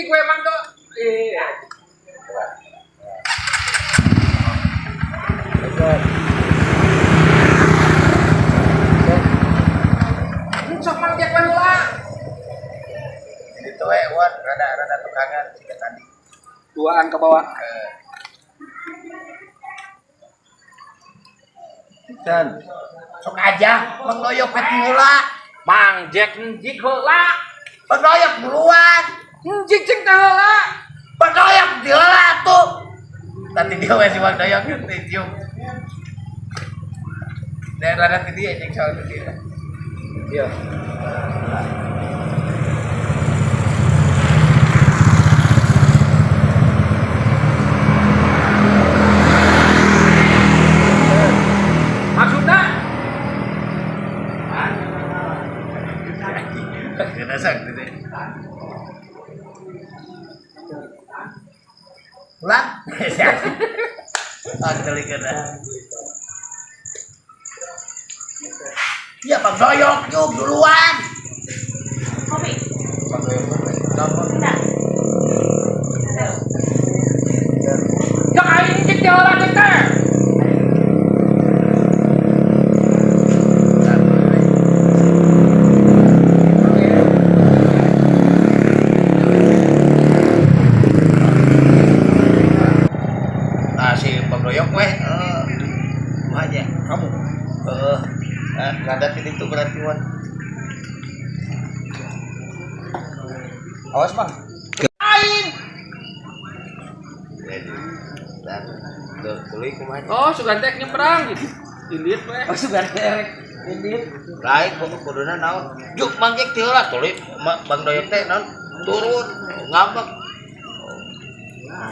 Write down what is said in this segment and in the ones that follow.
Injik gue emang tuh. Iya. Sok manjek we heula. Itu wan rada tukangan siga tadi. Duaan ke bawah. Dan sok aja mengoyok ke heula. Mangjek injik heula. Mengoyok duluan. Injik cing teh heula. Mengoyok heula tuh. Tadi dia we si mengoyok teh cium. Dan rada tadi aja soal tadi. Iya. Maksudnya Kena sakit deh. Pulang? Kali kena. Ya Bang Doyok, yuk duluan. Kopi. Bang Doyok, kenapa? yang aing injik teh heula teh. Si Bang Doyok weh, aja. Kamu Rada itu berarti wan. awas Bang. Aing. Dan tuluy kumaha? Oh, sugan teh nyebrang gitu. Indit we. Oh, sugan teh indit. Lain kuduna naon? Juk mangjek teh heula tuluy Bang Doyok teh naon? Turun ngambek.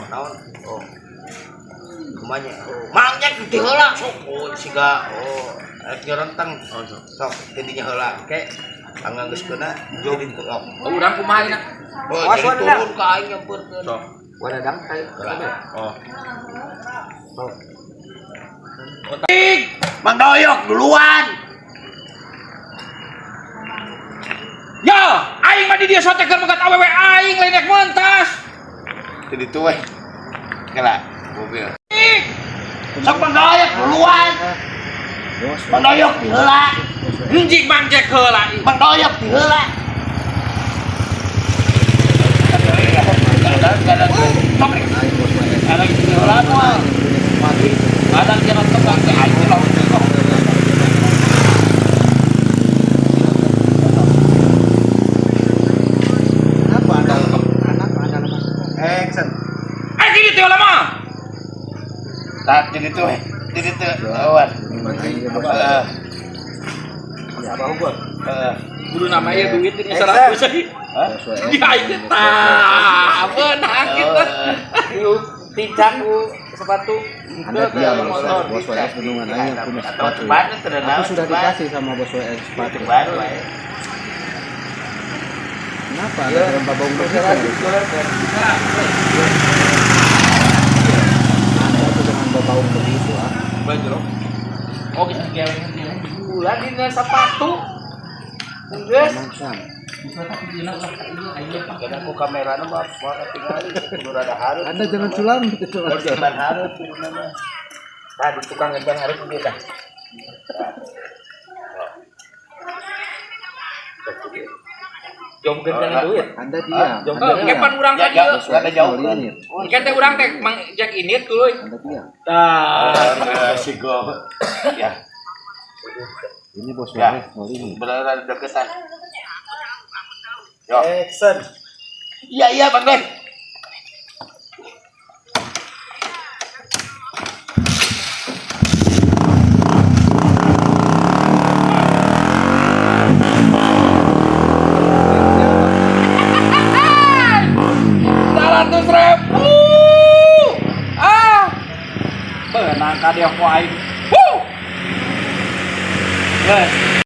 Naon? Oh. Kumanya? Mangjek teh heula sok siga rentang sok tidinya heula ke anggang geus keuna jadi turun. Oh, urang kumaha ieu? Oh, jadi turun ka aing nyampeurkeun. Sok. Wadadang kae. Oh. Oh. Bang Doyok duluan. Yo, aing mah di dieu sotekeun megat awewe aing lain rek mentas. Jadi tuh weh. Kela mobil. Sok Bang Doyok duluan. Bang Doyok di heula. Injik mangjek heula. Bang Doyok di heula. Ada di heula mah. Mati. Ada jangan tebak ke aing lawan teh. Apa ada action. Aing di dieu lama. Tak jadi tuh lawan. Apa gua? Guru namanya duit ini 100 euy. Hah? Ya aing tah beunang kita. Tincang sepatu. Ada dia bos WS bendungan aja punya sepatu. Aku sudah dikasih sama bos WS sepatu. Baru ya. Kenapa ada rempah bau begitu? Ada tuh dengan bau begitu ah. Bajro. Oh, kita geleng bulan dina sepatu. Geus. Mangsang. Kadang aku kamera mah tinggal kudu rada hareup. Anda jangan culam gitu. Jangan hareup namanya. Tah di tukang ngebang hareup dia dah. Jom gendang duit. Anda diam. Oh, kepan urang ka dieu. Ada jauh kan. Ikan teh urang teh mang jak init tuluy. Anda diam. Tah. Si go. Ya, Ini bos Ya. WS mau ini. benar deketan. Yo. Action. Iya Bang Doy. Beunang ka dieu ku aing. Geus.